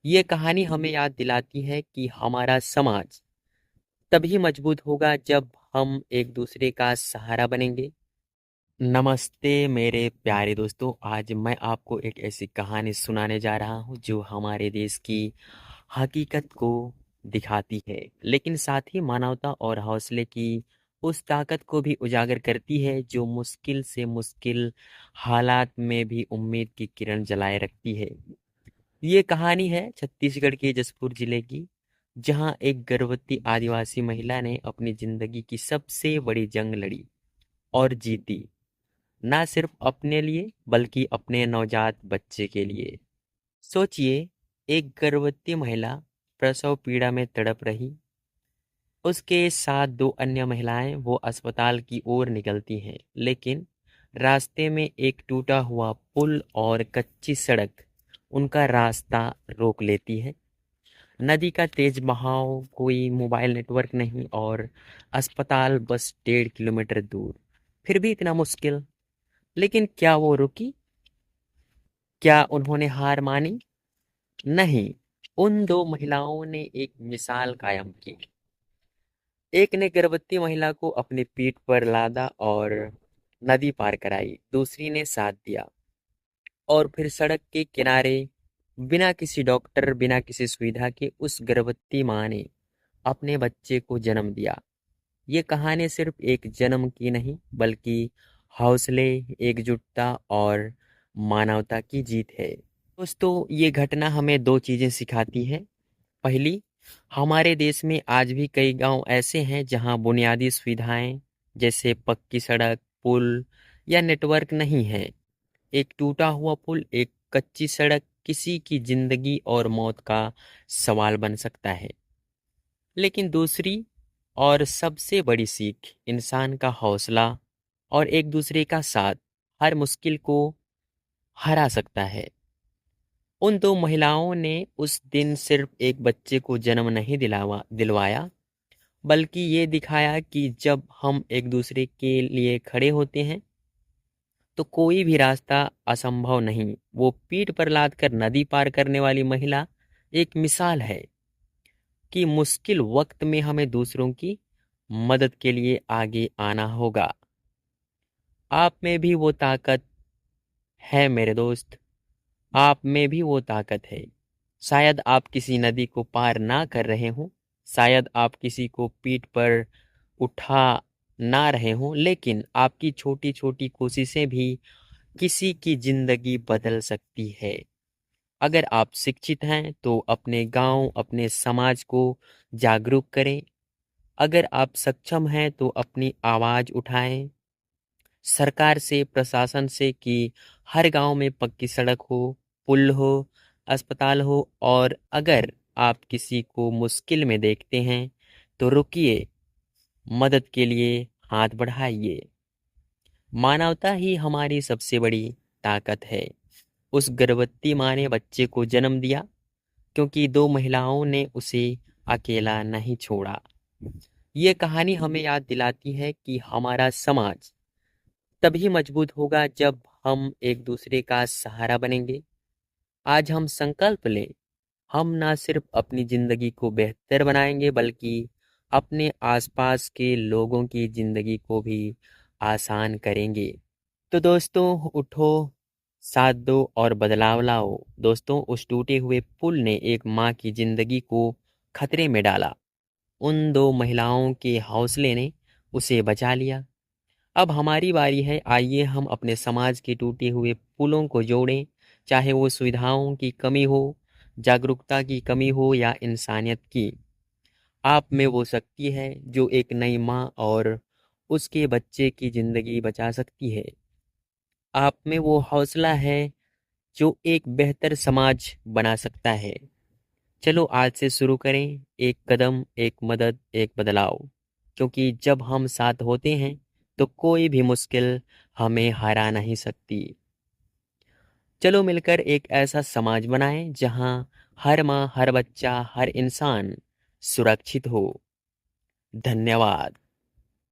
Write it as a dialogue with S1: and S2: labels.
S1: ये कहानी हमें याद दिलाती है कि हमारा समाज तभी मजबूत होगा जब हम एक दूसरे का सहारा बनेंगे। नमस्ते मेरे प्यारे दोस्तों, आज मैं आपको एक ऐसी कहानी सुनाने जा रहा हूँ जो हमारे देश की हकीकत को दिखाती है, लेकिन साथ ही मानवता और हौसले की उस ताकत को भी उजागर करती है जो मुश्किल से मुश्किल हालात में भी उम्मीद की किरण जलाए रखती है। ये कहानी है छत्तीसगढ़ के जसपुर जिले की, जहां एक गर्भवती आदिवासी महिला ने अपनी जिंदगी की सबसे बड़ी जंग लड़ी और जीती। ना सिर्फ अपने लिए बल्कि अपने नवजात बच्चे के लिए। सोचिए, एक गर्भवती महिला प्रसव पीड़ा में तड़प रही। उसके साथ दो अन्य महिलाएं वो अस्पताल की ओर निकलती हैं, लेकिन रास्ते में एक टूटा हुआ पुल और कच्ची सड़क उनका रास्ता रोक लेती है। नदी का तेज बहाव, कोई मोबाइल नेटवर्क नहीं और अस्पताल बस 1.5 किलोमीटर दूर। फिर भी इतना मुश्किल। लेकिन क्या वो रुकी? क्या उन्होंने हार मानी? नहीं। उन दो महिलाओं ने एक मिसाल कायम की। एक ने गर्भवती महिला को अपनी पीठ पर लादा और नदी पार कराई। दूसरी ने साथ दिया और फिर सड़क के किनारे, बिना किसी डॉक्टर, बिना किसी सुविधा के, उस गर्भवती माँ ने अपने बच्चे को जन्म दिया। ये कहानी सिर्फ एक जन्म की नहीं, बल्कि हौसले, एकजुटता और मानवता की जीत है। दोस्तों, ये घटना हमें दो चीजें सिखाती है। पहली, हमारे देश में आज भी कई गांव ऐसे हैं जहां बुनियादी सुविधाएं जैसे पक्की सड़क, पुल या नेटवर्क नहीं है। एक टूटा हुआ पुल, एक कच्ची सड़क किसी की जिंदगी और मौत का सवाल बन सकता है। लेकिन दूसरी और सबसे बड़ी सीख, इंसान का हौसला और एक दूसरे का साथ हर मुश्किल को हरा सकता है। उन दो महिलाओं ने उस दिन सिर्फ एक बच्चे को जन्म नहीं दिलवाया, बल्कि ये दिखाया कि जब हम एक दूसरे के लिए खड़े होते हैं तो कोई भी रास्ता असंभव नहीं। वो पीठ पर लाद कर नदी पार करने वाली महिला एक मिसाल है कि मुश्किल वक्त में हमें दूसरों की मदद के लिए आगे आना होगा। आप में भी वो ताकत है मेरे दोस्त, आप में भी वो ताकत है। शायद आप किसी नदी को पार ना कर रहे हों, शायद आप किसी को पीठ पर उठा ना रहे हों, लेकिन आपकी छोटी छोटी कोशिशें भी किसी की जिंदगी बदल सकती है। अगर आप शिक्षित हैं तो अपने गांव, अपने समाज को जागरूक करें। अगर आप सक्षम हैं तो अपनी आवाज उठाएं, सरकार से, प्रशासन से, कि हर गांव में पक्की सड़क हो, पुल हो, अस्पताल हो। और अगर आप किसी को मुश्किल में देखते हैं तो रुकिए, मदद के लिए हाथ बढ़ाइए। मानवता ही हमारी सबसे बड़ी ताकत है। उस गर्भवती माँ ने बच्चे को जन्म दिया क्योंकि दो महिलाओं ने उसे अकेला नहीं छोड़ा। ये कहानी हमें याद दिलाती है कि हमारा समाज तभी मजबूत होगा जब हम एक दूसरे का सहारा बनेंगे। आज हम संकल्प लें, हम ना सिर्फ अपनी जिंदगी को बेहतर बनाएंगे बल्कि अपने आसपास के लोगों की जिंदगी को भी आसान करेंगे। तो दोस्तों, उठो, साथ दो और बदलाव लाओ। दोस्तों, उस टूटे हुए पुल ने एक माँ की जिंदगी को खतरे में डाला। उन दो महिलाओं के हौसले ने उसे बचा लिया। अब हमारी बारी है, आइए हम अपने समाज के टूटे हुए पुलों को जोड़ें। चाहे वो सुविधाओं की कमी हो, जागरूकता की कमी हो या इंसानियत की। आप में वो शक्ति है जो एक नई माँ और उसके बच्चे की जिंदगी बचा सकती है। आप में वो हौसला है जो एक बेहतर समाज बना सकता है। चलो आज से शुरू करें, एक कदम, एक मदद, एक बदलाव। क्योंकि जब हम साथ होते हैं तो कोई भी मुश्किल हमें हरा नहीं सकती। चलो मिलकर एक ऐसा समाज बनाएं जहां हर माँ, हर बच्चा, हर इंसान सुरक्षित हो। धन्यवाद।